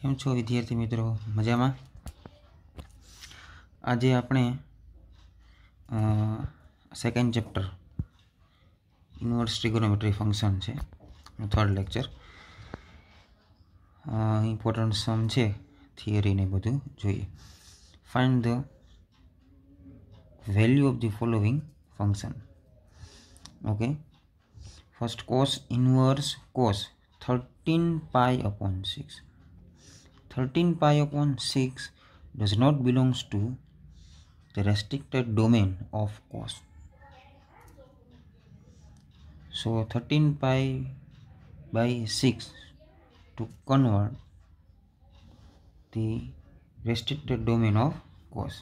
केम छो विद्यार्थी मित्रों? मजामां? आज आपणे second chapter inverse trigonometry function है, थर्ड लेक्चर। इम्पोर्टન્ટ सम है, थियरी ने बधुं जोईए। Find the value of the following function. Okay, first cos inverse cos 13 pi upon 6. 13 pi upon 6 does not belongs to the restricted domain of cos. So 13 pi by 6 to convert the restricted domain of cos.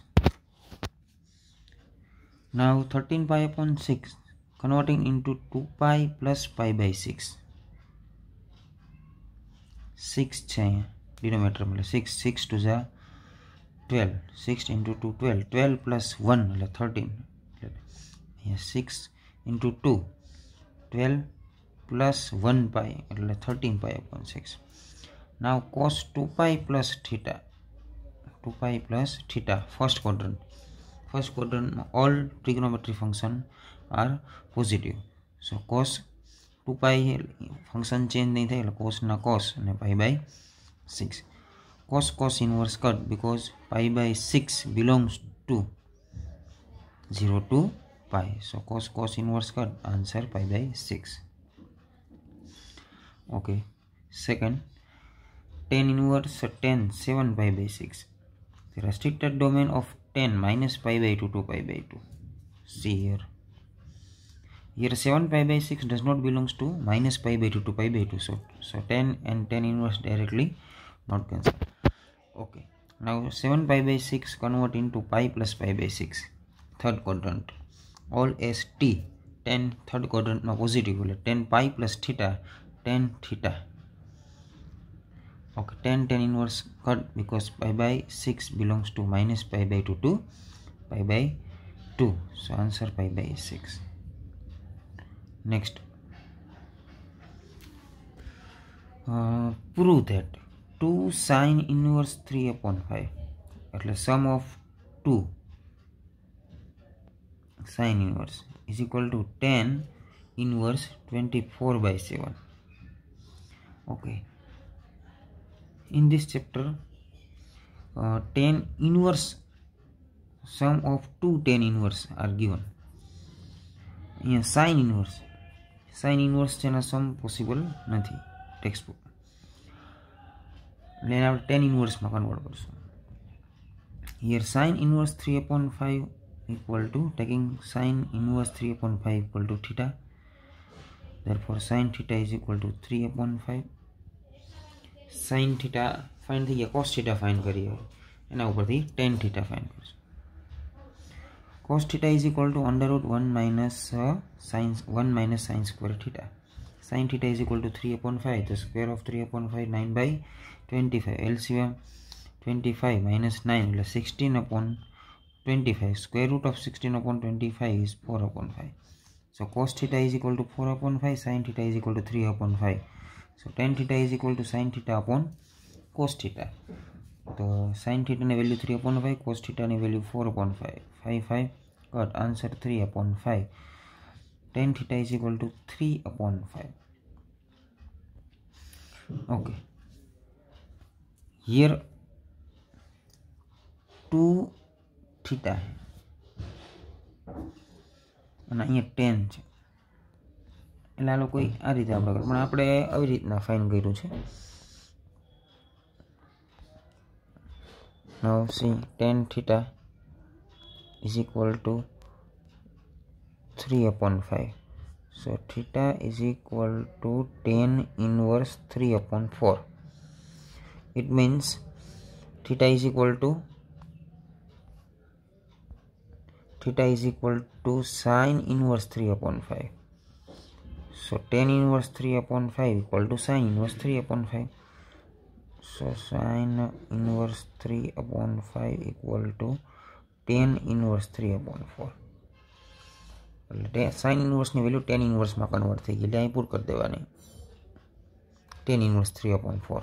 Now 13 pi upon 6 converting into 2 pi plus pi by 6. 6 છે denominator में 6 to the 12, 6 into 2 12, 12 plus 1 એટલે 13, 6 into 2 12 plus 1 pi એટલે 13 pi upon 6. Now cos 2 pi plus theta, 2 pi plus theta, first quadrant all trigonometry function are positive. So cos 2 pi function change नहीं थे, cos ना cos and pi by 6. Cos inverse cut because pi by 6 belongs to 0 to pi. So cos inverse cut, answer pi by 6. Okay, second, tan inverse tan 7 pi by 6. The restricted domain of tan minus pi by 2 to pi by 2. See here. Here 7 pi by 6 does not belongs to minus pi by 2 to pi by 2. So tan and tan inverse directly not cancel. Okay. Now 7 pi by 6 convert into pi plus pi by 6. Third quadrant. All as t. Tan third quadrant no positive. Tan pi plus theta. Tan theta. Okay. Tan inverse cut because pi by 6 belongs to minus pi by 2 to pi by 2. So answer pi by 6. Next, prove that 2 sin inverse 3 upon 5 એટલે sum of 2 sin inverse is equal to tan inverse 24 by 7. Okay, in this chapter tan inverse, sum of 2 tan inverse are given. Here sin inverse જેના સમ possible નથી textbook, એટલે એને આપણે tan inverse માં convert કરશું. Here sin inverse 3 upon 5 equal to, taking sin inverse 3 upon 5 equal to theta. Therefore sin theta is equal to 3 upon 5. sin theta find થઈ ગયા, cos theta find કરીએ, એના ઉપરથી tan theta find કરશું. Cos theta is equal to under root 1 minus sin square theta. Sin theta is equal to 3 upon 5. The square of 3 upon 5, 9 by 25. LCM 25 minus 9, 16 upon 25. Square root of 16 upon 25 is 4 upon 5. So cos theta is equal to 4 upon 5. Sin theta is equal to 3 upon 5. So tan theta is equal to sin theta upon cos theta. तो sin theta ने value 3 upon 5, cos theta ने value 4 upon 5. 5 cut, answer 3 upon 5. Tan theta is equal to 3 upon 5. Okay, here 2 theta અને અહીંયા tan છે, એટલે આ લોકો આ રીતે આપણે પણ આપણે આવી રીતના ફાઇન કર્યું છે. Now see, tan theta is equal to 3 upon 5. So theta is equal to tan inverse 3 upon 4. It means theta is equal to sin inverse 3 upon 5. So tan inverse 3 upon 5 equal to sin inverse 3 upon 5. So sin inverse 3 upon 5 equal to tan inverse 3 upon 4. sin inverse ની value tan inverse માં convert થઈ ગઈ, એટલે અહીં put કરી દેવાની tan inverse 3 upon 4.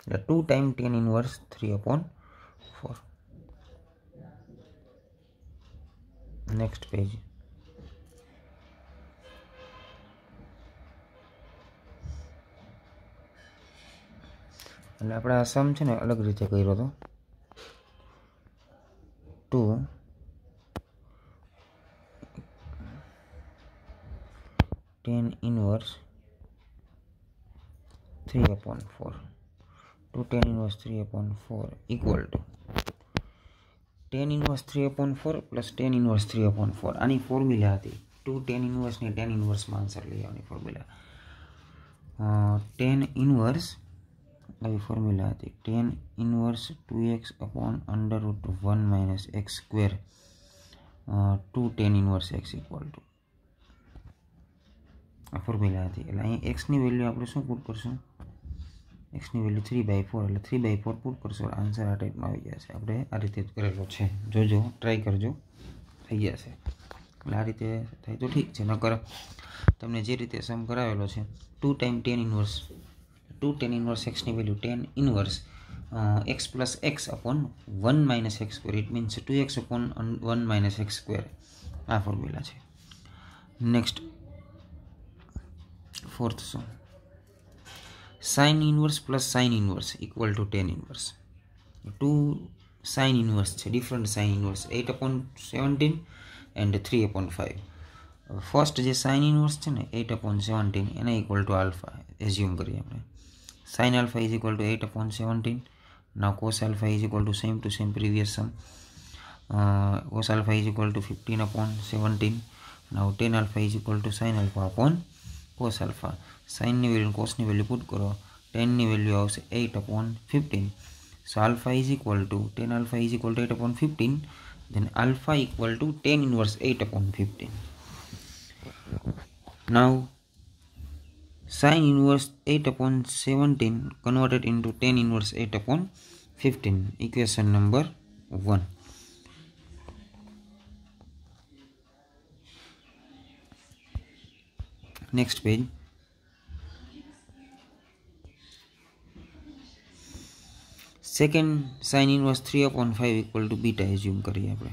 2 times tan inverse 3/4. Next page. એટલે આપણે આ સમ છે ને અલગ રીતે કર્યો હતો. 2 tan inverse 3/4. 2 tan inverse 3/4 equal to tan inverse 3/4 plus tan inverse 3/4. આની ફોર્મ્યુલા હતી 2 tan inverse ને tan inverse માં આન્સર લઈ આવવાની ફોર્મ્યુલા. tan inverse આવી ફોર્મ્યુલા હતી tan inverse 2x upon under root 1 minus x square 2 tan inverse x equal to આ formula હતી. એટલે અહીં x ની વેલ્યુ આપણે શું પુટ કરશું? x ની વેલ્યુ 3/4 એટલે 3/4 પુટ કરશો આન્સર આ ટાઈપમાં આવી જશે. આપણે આ રીતે જ કરેલો છે, જોજો ટ્રાય કરજો, થઈ જશે. એટલે આ રીતે થાય તો ઠીક છે, નકર તમને જે રીતે સમ કરાવેલો છે 2 times tan inverse 2 tan inverse x ની value tan inverse x plus x upon 1 minus x square, it means 2x upon 1 minus x square. આ ફોર્મ્યુલા છે. Next fourth sum, sin inverse plus sin inverse equal to tan inverse. 2 sin inverse છે, different sin inverse 8/17 and 3/5. First જે sin inverse છે ને 8/17 એને equal to alpha assume કરીએ આપણે. sin alpha is equal to 8/17. now cos alpha is equal to same previous sum. Cos alpha is equal to 15/17. now tan alpha is equal to sin alpha upon cos alpha. sin ની value cos ની value put કરો, tan ની value આવશે 8/15. so alpha is equal to tan alpha is equal to 8/15, then alpha equal to tan inverse 8/15. now sin inverse 8/17 converted into tan inverse 8/15, equation number 1. next page. second sin inverse 3/5 equal to beta assume કરીએ આપણે.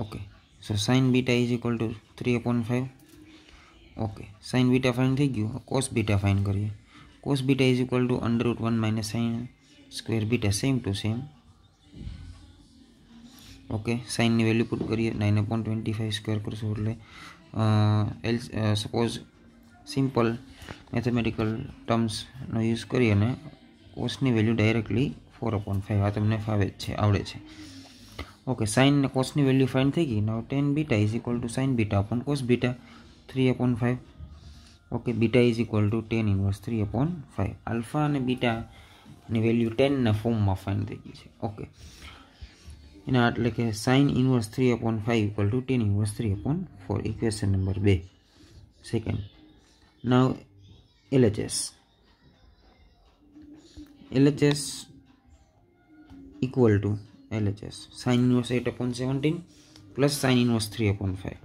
okay, so sin beta is equal to 3/5. okay, sin beta find થઈ ગયું, cos beta find કરીએ. cos beta is equal to under root 1 minus sin square beta, same to same. okay, sin ની value put કરીએ 9/25 square કરશું એટલે suppose simple mathematical ટર્મ્સનો use કરી અને કોસની value directly 4/5 આ તમને ફાવે જ છે, આવડે છે. ઓકે, સાઇન અને કોસની વેલ્યુ ફાઇન્ડ થઈ ગઈ. નાઉ tan beta is equal two sign beta upon cos beta 3/5. Okay, beta is equal to tan inverse 3/5. Alpha અને બીટાની વેલ્યુ 10 ના ફોર્મમાં ફાઇન્ડ થઈ ગઈ છે. ઓકે, એના એટલે કે sine inverse 3/5 equal to tan inverse 3/4. Equation number 2. Second, now LHS equal to LHS sin inverse 8/17 plus sin inverse 3/5.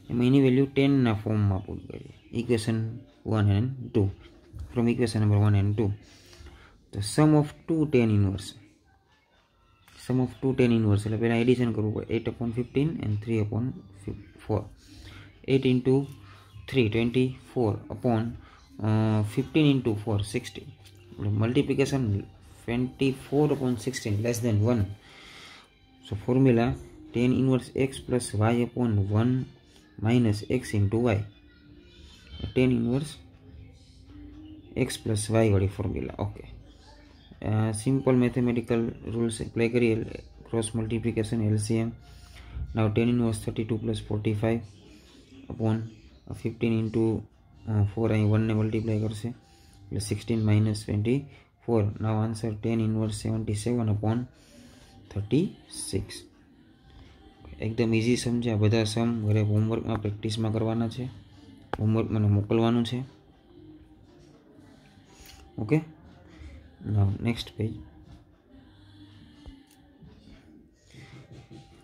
એમાં એની વેલ્યુ 10 ના ફોર્મમાં પુટ કરીએ. Equation 1 and 2. From equation number 1 and 2, the sum of two tan inverse એટલે પહેલાં addition કરવું પડે. 8/15 and 3/4. 8 into 3 24 upon 15 into 4 16. multiplication 24/16 less than 1. so formula tan inverse x plus y upon 1 minus x into y. tan inverse x plus y वाली formula. okay, simple mathematical rules apply करिए. cross multiplication LCM. now tan inverse 32 plus 45 upon 15 into 4 અહીં 1 ને multiply કરશે એટલે 16 minus 24. now answer tan inverse 77/36. એકદમ easy સમ છે. આ બધા સમ ઘરે હોમવર્કમાં પ્રેક્ટિસમાં કરવાના છે, હોમવર્ક મને મોકલવાનું છે. Okay, now next page.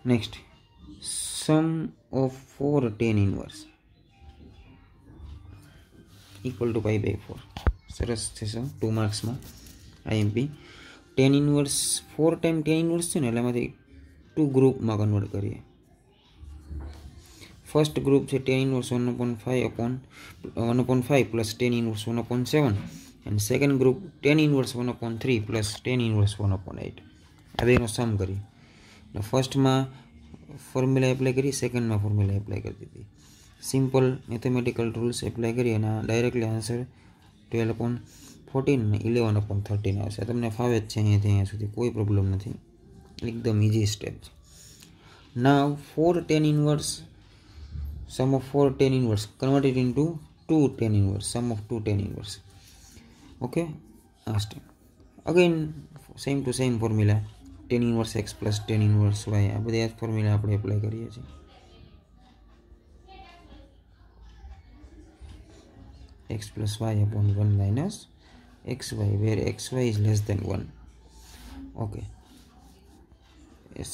next, sum of 4 tan inverse. equal to pi by 4. સરસ છે sir 2 માર્ક્સમાં IMP. tan inverse 4 time tan inverse છે ને એટલે એમાંથી 2 ગ્રુપમાં કન્વર્ટ કરીએ. ફર્સ્ટ ગ્રુપ છે tan inverse 1/5 plus tan inverse 1/7 and second group tan inverse 1/3 plus tan inverse 1/8. આ બેનો સમ કરી ફર્સ્ટમાં ફોર્મ્યુલા એપ્લાય કરી, સેકન્ડમાં ફોર્મ્યુલા એપ્લાય કરી દીધી. સિમ્પલ મેથેમેટિકલ રૂલ્સ એપ્લાય કરી અને ડાયરેક્ટલી આન્સર 12/14 અને 11/13 આવશે. તમને ફાવે જ છે અહીંયાથી અહીંયા સુધી, કોઈ પ્રોબ્લેમ નથી, એકદમ ઇઝી સ્ટેપ છે. નાવ 4 tan inverse sum of 4 tan inverse converted into 2 tan inverse sum of 2 tan inverse. Okay, last again same to same formula tan inverse x plus tan inverse y. આ બધા formula આપણે apply કરીએ છીએ. x plus y upon 1 minus xy where xy is less than 1. Okay,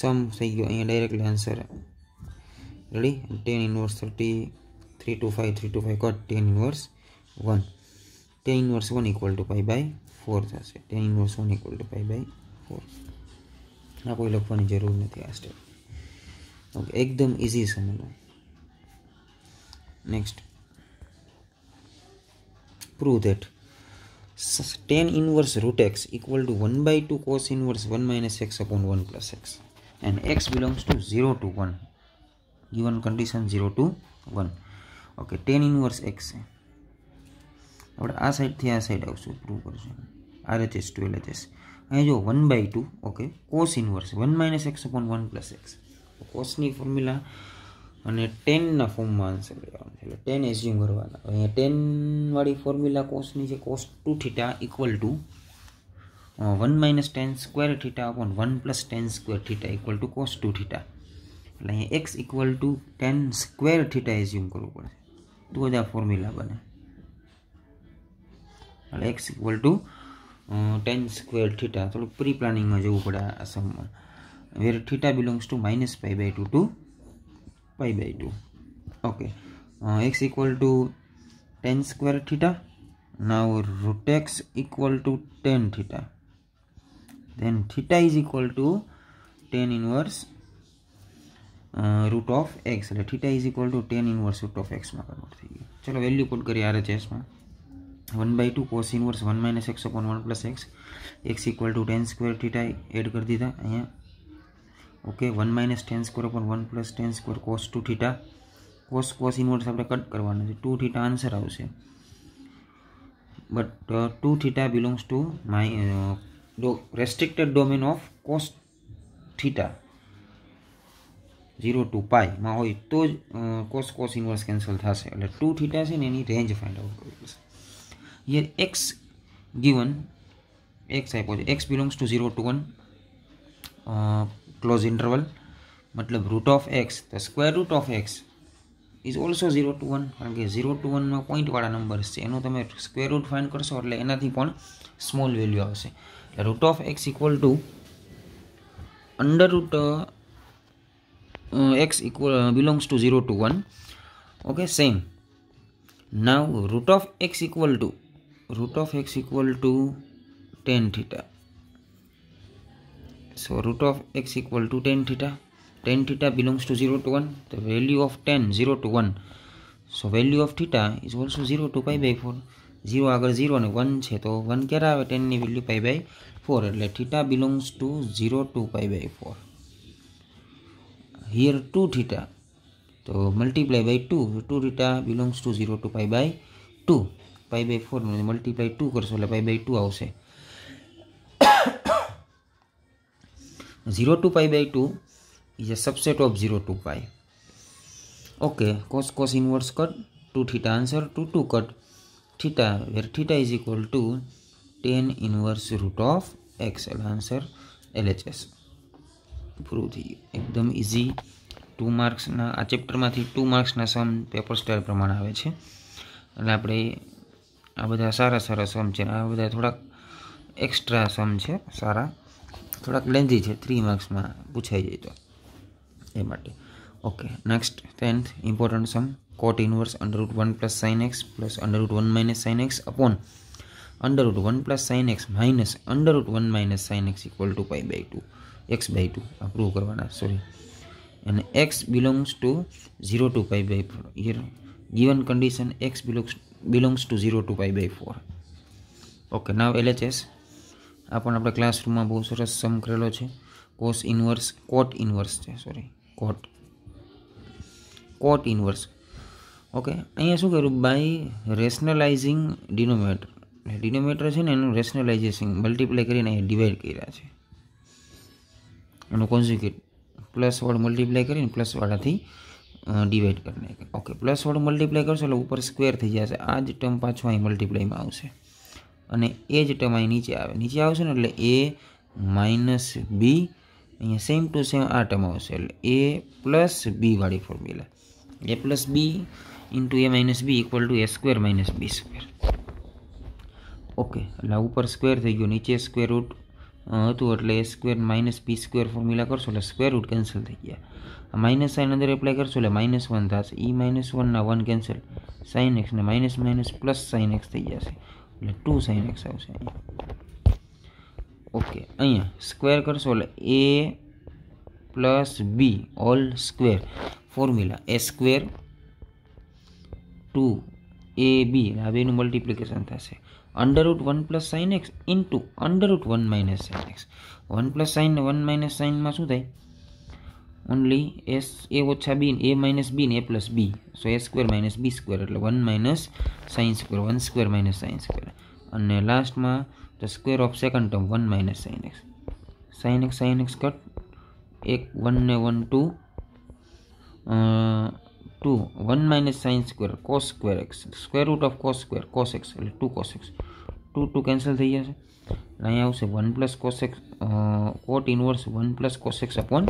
sum થઈ ગયો અહીંયા directly answer ready. tan inverse 30 325 cut tan inverse 1. tan inverse 1 equal to pi by 4 થશે. tan inverse 1 equal to pi by 4. આ કોઈ લખવાની જરૂર નથી આ સ્ટેપ. ઓકે, એકદમ ઇઝી સમજો. Next, prove that tan inverse root x equal to 1/2 cos inverse 1 minus x upon 1 plus x and x belongs to 0 to 1. given condition 0 to 1. Okay, tan inverse x છે. આપણે આ સાઈડથી આ side આવશું, prove કરશું. RHS to LHS. અહીંયા જો 1/2. Okay, cos inverse 1 minus x upon 1 plus x. કોસની ફોર્મ્યુલા અને ટેનના ફોર્મમાં આન્સર લેવાનું છે, એટલે ટેન એઝ્યુમ કરવાના. અહીંયા ટેન વાળી ફોર્મ્યુલા કોસની છે cos 2 theta equal to 1 minus tan square theta upon 1 plus tan square theta equal to cos 2 theta. એટલે અહીંયા x equal to tan square theta assume કરવું પડશે, તો જ આ ફોર્મ્યુલા બને. એટલે x equal to tan square theta. થોડુંક પ્રી પ્લાનિંગમાં જવું પડે આ સમમાં. Where theta belongs to -π/2 to π/2. Okay, x equal to tan square theta. Now root x equal to tan theta. then theta is equal to tan inverse root of x. એટલે theta is equal to tan inverse root of x માં convert થઈ ગયું. ચલો value put કરીએ RHS માં. 1/2 cos inverse 1 minus x upon 1 plus x. x equal to tan square theta add કરી દીધા અહીંયા. Okay, 1 minus tan square upon 1 plus tan square cos 2 theta. cos inverse આપણે કટ કરવાનું છે, 2 theta આન્સર આવશે. But 2 theta belongs to my restricted domain of cos theta 0 to pi માં હોય તો જ cos ઇન્વર્સ કેન્સલ થશે. એટલે 2 theta છે ને એની રેન્જ ફાઇન્ડ આઉટ કરવી પડશે. હિયર x given x આપ્યો છે, x belongs to 0 to 1 close interval, મતલબ root of x, the square root of x is also 0 to 1, કારણ કે 0 to 1 માં પોઈન્ટવાળા નંબર્સ છે, એનો તમે સ્ક્વેર રૂટ ફાઇન્ડ કરશો એટલે એનાથી પણ સ્મોલ વેલ્યુ આવશે. એટલે root of x equal two under route x belongs to 0 to 1. okay, same. now root of x equal to tan theta. so root of x equal to tan theta. tan theta belongs to 0 to 1. the value of tan 0 to 1. so value of theta is also 0 to pi/4. 0 આગળ 0 અને 1 છે તો 1 ક્યારે આવે? 10 ની value pi/4. એટલે theta belongs to 0 to pi/4. here 2 theta, so multiply by 2. 2 theta belongs to 0 to pi/2. pi/4 multiply 2 કરશો એટલે pi/2 આવશે. 0 to pi/2 is a subset of 0 to pi. okay, cos inverse cut 2 theta answer to 2 cut theta, where theta is equal to tan inverse root of x. answer LHS. Prove થઈ ગયું, એકદમ easy. 2 માર્ક્સના આ ચેપ્ટરમાંથી 2 માર્ક્સના સમ paper style પ્રમાણે આવે છે. એટલે આપણે આ બધા સારા સમ છે, આ બધા થોડાક એક્સ્ટ્રા સમ છે સારા, થોડાક લેન્ધી છે, 3 માર્ક્સમાં પૂછાઈ જાય તો એ માટે. Okay, next 10th important sum cot inverse under root 1 plus sin x plus under root 1 minus sin x upon under root 1 plus sin x minus under root 1 minus sin x equal to pi by 2 x by 2 prove કરવાના sorry and x belongs to 0 to pi by 4. Here given condition x belongs to 0 to pi by 4. Okay, now LHS આપણ આપણે ક્લાસરૂમમાં બહુ સરસ સમ કરેલો છે કોટ inverse છે sorry કોટ inverse. Okay, અહીંયા શું કર્યું બાય રેશનલાઇઝિંગ ડિનોમિનેટર છે ને એનું રેશનલાઇઝેશન મલ્ટીપ્લાય કરીને અહીંયા ડિવાઈડ કર્યા છે એનું કોન્જ્યુગેટ પ્લસ વાળું મલ્ટીપ્લાય કરીને પ્લસ વાળાથી ડિવાઈડ કરી નાખે. ઓકે, પ્લસ વાળું મલ્ટીપ્લાય કરશો એટલે ઉપર સ્ક્વેર થઈ જશે. આ જ ટર્મ પાછું અહીં મલ્ટીપ્લાયમાં આવશે અને એ જ ટર્મ અહીં નીચે આવશે ને એટલે એ માઇનસ બી અહીંયા સેમ ટુ સેમ આ ટર્મ આવશે એટલે એ પ્લસ બી વાળી formula a plus b into a minus b equal to a square minus b square. Okay, એટલે ઉપર સ્ક્વેર થઈ ગયો, નીચે સ્ક્વેર રૂટ હતું એટલે એ square minus b square formula કરશો એટલે સ્ક્વેર રૂટ કેન્સલ થઈ ગયા. માઇનસ સાઇન અંદર એપ્લાય કરશો એટલે -1 થશે. ઈ -1 1 કેન્સલ, સાઇન એક્સ ને minus minus plus sine x થઈ જશે એટલે 2 સાઇન એક્સ આવશે અહીંયા. ઓકે, અહીંયા સ્ક્વેર કરશો એટલે a plus b whole square formula a square 2ab આ બેનું મલ્ટીપ્લિકેશન થશે. Under root 1 plus sine x into under root 1 minus sine x. 1 plus sine 1 minus સાઇનમાં શું થાય? ઓનલી એસ એ ઓછા બી એ માઇનસ બી ને એ પ્લસ બી સો એ સ્ક્વેર માઇનસ બી સ્ક્વેર એટલે 1 minus sine square 1 square minus sine square અને લાસ્ટમાં the square of second term 1 minus sine x. Sine x cut એક 1 ને 1 2 1 minus sine square cos square x square root of cos square cos x એટલે 2 cos x 2 cancel થઈ જશે. અહીંયા આવશે 1 plus cos x cot inverse 1 plus cos x upon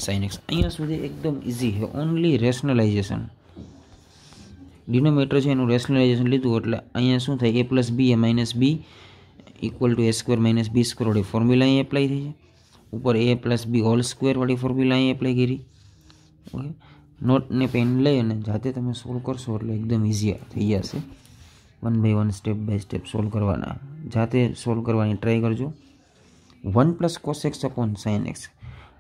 sine x. અહીંયા સુધી એકદમ ઇઝી છે. ઓનલી રેશનલાઇઝેશન ડિનોમિનેટર છે એનું રેશનલાઇઝેશન લીધું એટલે અહીંયા શું થાય? A plus b a minus b equal to a square minus b square વાળી ફોર્મ્યુલા અહીં એપ્લાય થઈ છે. ઉપર a plus b whole square વાળી ફોર્મ્યુલા અહીં એપ્લાય કરી. ઓકે, નોટ ને પેન લઈ અને જાતે તમે સોલ્વ કરશો એટલે એકદમ ઇઝી થઈ જશે. 1 by 1 step by step solve કરવાના, જાતે સોલ્વ કરવાની ટ્રાય કરજો. 1 plus cos x upon sine x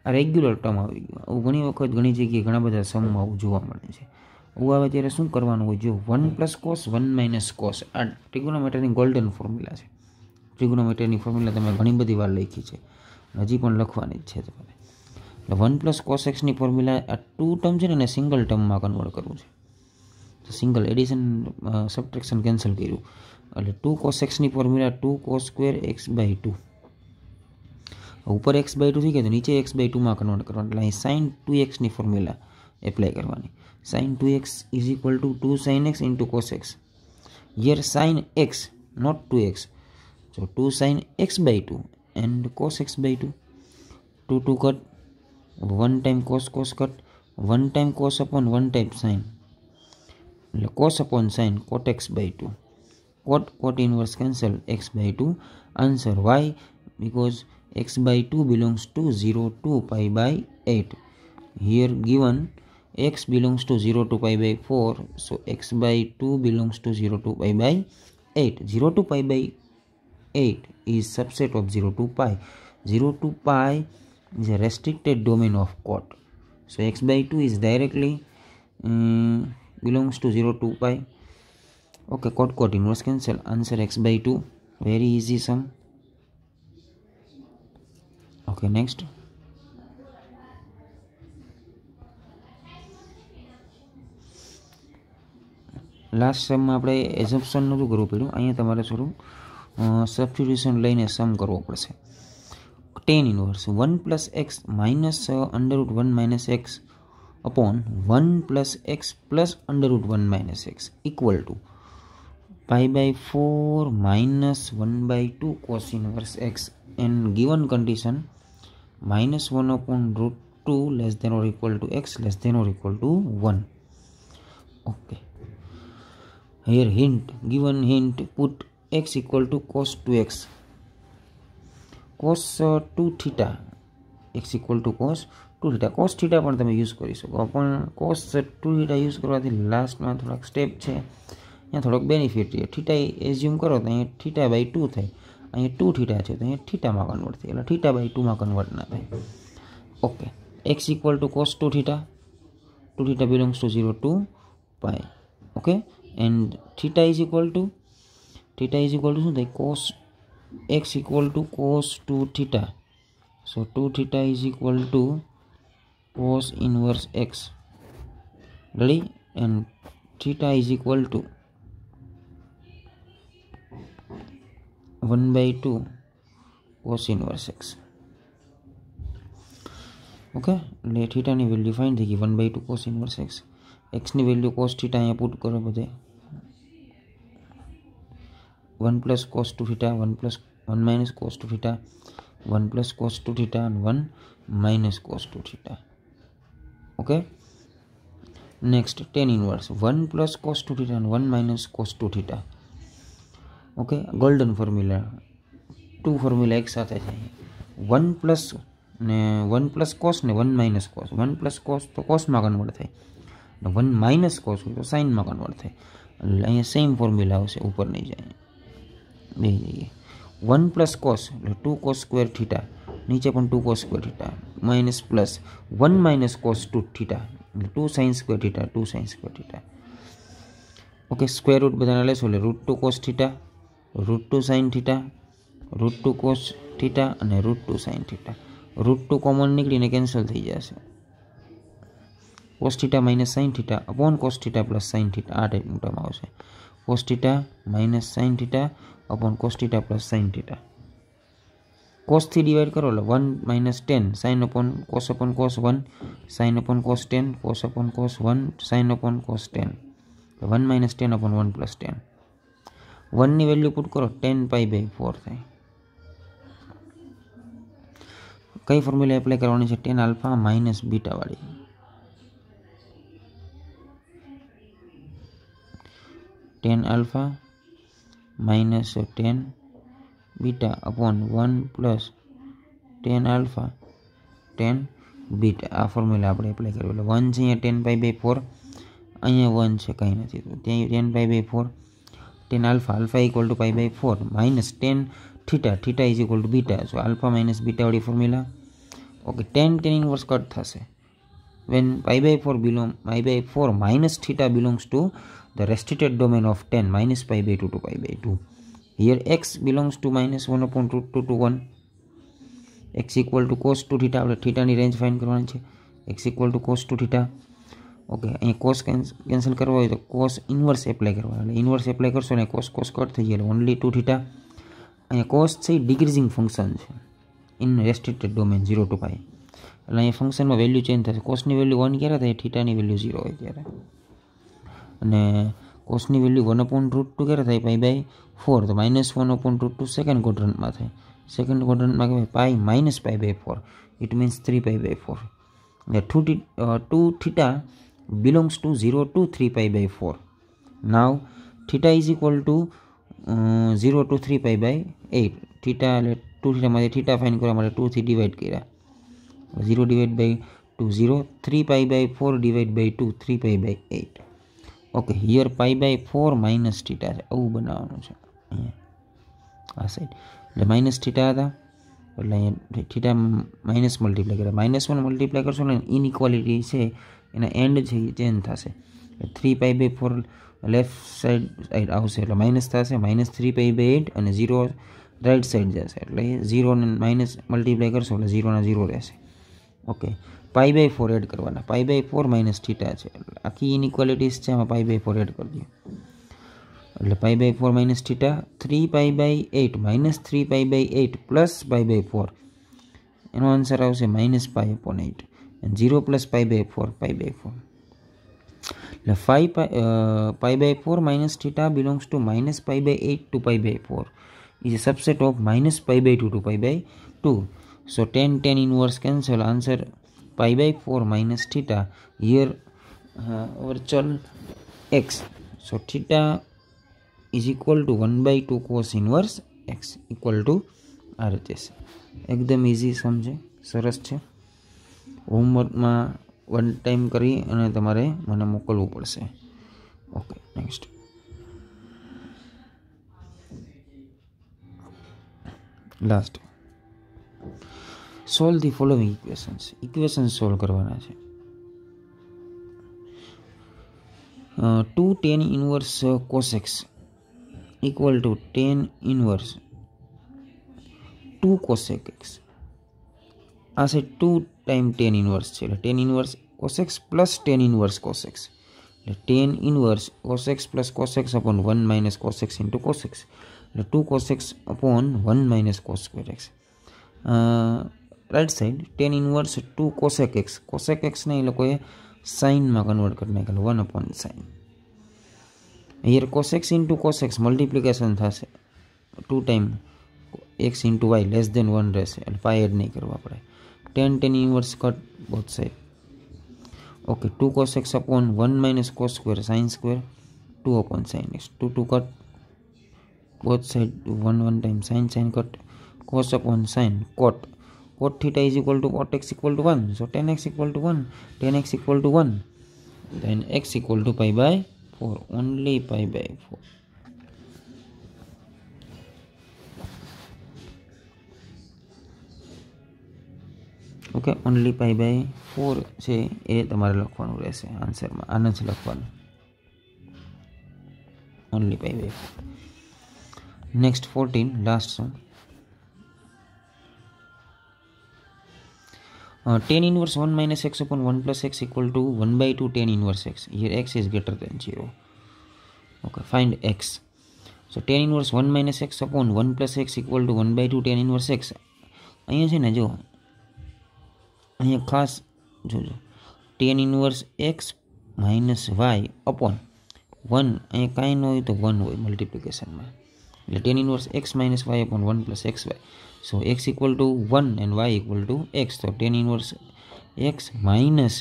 આ રેગ્યુલર ટર્મ આવી ગયું. આવું ઘણી વખત ઘણી જગ્યાએ ઘણા બધા સમમાં આવું જોવા મળે છે. આવું આવે ત્યારે શું કરવાનું હોય? જો 1 પ્લસ કોસ 1 માઇનસ કોસ આ ટ્રિગોનોમેટ્રીની ગોલ્ડન ફોર્મ્યુલા છે. ટ્રિગોનોમેટ્રીની ફોર્મ્યુલા તમે ઘણી બધી વાર લખી છે, હજી પણ લખવાની જ છે તમારે. એટલે 1 પ્લસ કોસ એક્સની ફોર્મ્યુલા આ 2 ટર્મ છે ને એને સિંગલ ટર્મમાં કન્વર્ટ કરવું છે. તો સિંગલ એડિશન સબટ્રેક્શન કેન્સલ કર્યું એટલે 2 કોસ એક્સની formula 2 cos square x by 2. ઉપર એક્સ બાય 2 થઈ ગયા તો નીચે એક્સ બાય 2માં કન્વર્ટ કરવાનું એટલે અહીં સાઇન 2x ની ફોર્મ્યુલા એપ્લાય કરવાની. Sine 2x is equal to 2 sine x into cos x. Here sine x not 2x so 2 sin x by 2 and cos x by 2. 2 cut 1 time cos cut 1 time cos upon 1 time sin cos upon sin cot x by 2 cot inverse cancel x by 2. Answer why? Because x by 2 belongs to 0 to pi by 8. Here given x belongs to 0 to pi by 4 so x by 2 belongs to 0 to pi by 8. 0 to pi by 8 is subset of 0 to pi. 0 to pi is a restricted domain of cot. So x by 2 is directly belongs to 0 to pi. Okay, cot inverse cancel. Answer x by 2. Very easy sum. Okay, next. Last સમમાં આપણે assumption નહોતું કરવું પડ્યું. અહીંયા તમારે થોડું substitution લઈને સમ કરવો પડશે. tan inverse 1 plus x minus under root 1 minus x upon 1 plus x plus under root 1 minus x equal to pi by 4 minus 1 by 2 cos inverse x and given condition -1 upon root 2 less than or equal to x less than or equal to 1. Okay. Here hint, given hint, put x equal to cos 2x. Cos 2 theta. X equal to cos 2 theta cos theta पण તમે use કરી શકો પણ cos 2 theta use કરવાથી લાસ્ટમાં થોડાક step છે અહીંયા થોડોક બેનિફિટ છે થીટા એઝ્યુમ કરો તો અહીંયા થીટા બાય 2 થાય અહીંયા 2 થીટા છે તો અહીંયા થીટામાં કન્વર્ટ થાય એટલે થીટા બાય 2 માં કન્વર્ટ ના થાય okay x equal to cos 2 theta belongs to 0 to pi okay and theta is equal to શું થાય cos x equal to cos 2 theta so 2 theta is equal to cos inverse x ready and theta is equal to 1/2 cos inverse x okay એટલે થીટાની value find થઈ ગઈ 1/2 cos inverse x x ની value cos theta અહીંયા put કરો બધે 1 plus cos 2 theta 1 minus cos 2 theta 1 plus cos 2 theta and 1 minus cos 2 theta okay next tan inverse 1 plus cos 2 theta and 1 minus cos 2 theta okay golden formula two formula એક સાથે છે 1 plus ને 1 plus cos ને 1 minus cos 1 plus cos તો cos માં convert થાય ને 1 minus cos તો sin માં કન્વર્ટ થાય એટલે અહીંયા સેમ ફોર્મ્યુલા આવશે ઉપર નહીં જાય બે જઈએ 1 plus cos એટલે 2 cos square theta નીચે પણ 2 cos square theta minus plus 1 minus cos 2 theta એટલે 2 sin square theta 2 sin square theta okay square root બધાને લેશો એટલે √2 cos theta √2 sin theta √2 cos theta અને √2 sin theta √2 કોમન નીકળીને cancel થઈ જશે cos theta minus sin theta upon cos theta plus sin theta આ ટાઈપનું ટર્મ આવશે cos theta minus sin theta upon cos theta plus sin theta cos થી divide કરો એટલે 1 minus 10 sin upon cos 1 sin upon cos 10 cos upon cos 1 sin upon cos 10 1 minus 10 upon 1 plus 10 1 ની value put કરો 10 pi by 4 થાય કઈ formula apply કરવાની છે tan alpha minus beta વાળી tan alpha minus tan beta upon 1 plus tan alpha tan beta આ formula આપણે apply કર્યો એટલે 1 છે અહીંયા 10 pi by 4 અહીંયા 1 છે કંઈ નથી તો ત્યાં 10 pi by 4 tan alpha equal to pi by 4 minus tan theta is equal to beta so alpha minus beta વાળી formula okay tan inverse cut થશે when pi by 4 minus theta belongs to the restricted domain of tan minus pi by 2 to pi by 2 here x belongs to minus 1 upon √2 to 1 x equal to cos 2 theta આપણે થીટાની range find કરવાની છે x equal to cos 2 theta okay અહીં cos cancel કરવા હોય તો cos inverse apply કરવા એટલે inverse apply કરશો ને cos કટ થઈ જાય એટલે ઓન્લી 2 theta અહીંયા cos છે ડિક્રીઝિંગ ફંક્શન છે in restricted domain 0 to pi એટલે અહીંયા ફંક્શનમાં વેલ્યુ ચેન્જ થશે cosની વેલ્યુ 1 ક્યારે થાય થીટાની વેલ્યુ 0 હોય ત્યારે અને cosની વેલ્યુ 1 upon √2 ક્યારે થાય pi by 4 તો -1 upon √2 સેકન્ડ ક્વોડ્રન્ટમાં થાય સેકન્ડ ક્વોડ્રન્ટમાં કહેવાય pi minus pi by 4 it means 3 pi by 4 2 theta belongs to 0 to 3 pi by 4 now theta is equal to 0 to 3 pi by 8 theta એટલે 2 theta માંથી theta find કરવા માટે 2 થી divide કર્યા 0 divided by 2 0 3 pi by 4 divided by 2 3 pi by 8 okay here pi by 4 minus theta છે આવું બનાવવાનું છે આ સાઈડ એટલે માઇનસ થીટા હતા એટલે અહીંયા થીટા માઇનસ મલ્ટીપ્લાય કરે -1 મલ્ટીપ્લાય કરશો ને ઇનઇક્વાલિટી છે એના એન્ડ છે એ ચેન્જ થશે 3 pi by 4 લેફ્ટ સાઈડ આવશે એટલે માઇનસ થશે -3 pi by 8 અને 0 રાઈટ સાઈડ જશે એટલે 0 ને માઇનસ મલ્ટીપ્લાય કરશો એટલે 0 ના 0 રહેશે ઓકે pi by 4 એડ કરવાના pi by 4 minus થીટા છે એટલે આખી ઇનઇક્વાલિટીઝ છે એમાં pi by 4 એડ કરી દો એટલે pi by 4 minus theta 3 pi by 8 minus 3 pi by 8 plus pi by 4 એનો આન્સર આવશે -pi upon 8 and 0 plus pi by 4 pi by 4 એટલે pi by 4 minus theta belongs to minus pi by 8 to pi by 4 is a subset of minus pi by 2 to pi by 2 so tan inverse cancel answer pi by 4 minus theta here virtual x so theta is equal to 1/2 cos inverse x equal to RHS एकदम easy समझे सरस है હોમવર્કમાં one time કરી અને તમારે મને મોકલવું પડશે. Okay, next. Last. Solve the following equations solve કરવાના છે. 2 tan inverse cos x equal to tan inverse 2 cosec x. આ છે 2 ટાઈમ tan ઇનવર્સ છે, એટલે tan inverse cos x plus tan inverse cos x, એટલે tan inverse cos x plus cos x upon 1 minus cos x into cos x, એટલે 2 cos x upon 1 minus cos square x. Right side tan inverse 2 cosec x ને એ લોકોએ સાઇનમાં convert કરી નાખેલું 1 upon sine. Here cos x into cos x multiplication થશે 2 time x into y less than 1 રહેશે, એટલે pi add નહીં કરવા પડે. tan inverse cut both side. Okay, 2 cos x upon 1 minus cos square sine square 2 upon sine x, 2 2 cut both side 1 1 time sine cut cos upon sine cot theta is equal to cot x equal to 1, so tan x equal to 1, tan x equal to 1, then x equal to pi by 4, only pi by 4. Okay, only pi by 4 છે એ તમારે લખવાનું રહેશે આન્સરમાં. આને જ લખવાનું, only pi by 4. Next 14, last sum. tan inverse 1 minus x upon 1 plus x equal to 1 by 2 tan inverse x. Here x is greater than 0. Okay, find x. So tan inverse 1 minus x upon 1 plus x equal to 1 by 2 tan inverse x. અહીંયા છે ને જો, અહીંયા ખાસ જોજો, tan inverse x minus y upon 1, અહીંયા કાંઈ ન હોય તો 1 હોય મલ્ટિપ્લિકેશનમાં, એટલે tan inverse x minus y upon 1 plus xy. So x equal to 1 and y equal to x. So tan inverse x minus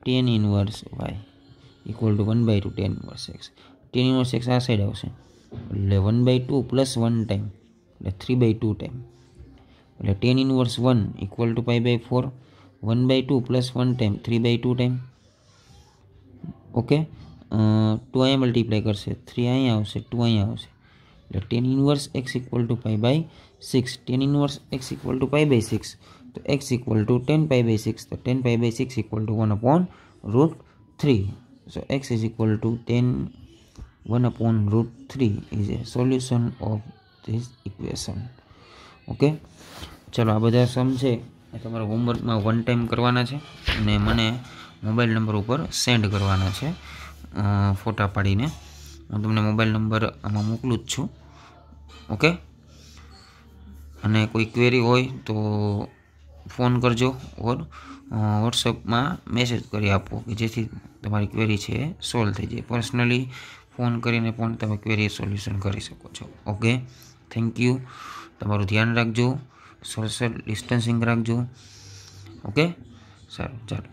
tan inverse y equal to 1 by 2 tan inverse x. Tan inverse x આ side આવશે, એટલે 1 by 2 plus 1 time, એટલે 3 by 2 time, એટલે tan inverse 1 equal to pi by 4, 1 by 2 plus 1 time 3 by 2 time. Okay, 2 અહીંયા multiply કરશે, 3 અહીંયા આવશે, 2 અહીંયા આવશે, એટલે tan inverse x equal to pi by 6. tan inverse x equal to pi by 6, તો x equal to 10 pi by 6, તો 10 pi by 6 equal to 1 upon root 3. So x is equal to 1 upon root 3 is a solution of this equation. Okay, ચલો આ બધા સમ છે એ તમારા હોમવર્કમાં one time કરવાના છે અને મને મોબાઈલ નંબર ઉપર સેન્ડ કરવાના છે ફોટા પાડીને. હું તમને મોબાઈલ નંબર આમાં મોકલું જ છું. ઓકે, અને કોઈ ક્વેરી હોય તો ફોન કરજો ઓર વોટ્સઅપમાં મેસેજ કરી આપો કે જેથી તમારી ક્વેરી છે એ સોલ્વ થઈ જાય. પર્સનલી ફોન કરીને પણ તમે ક્વેરી સોલ્યુશન કરી શકો છો. Okay, thank you. તમારું ધ્યાન રાખજો, સોશિયલ ડિસ્ટન્સિંગ રાખજો. ઓકે, સારું, ચાલો.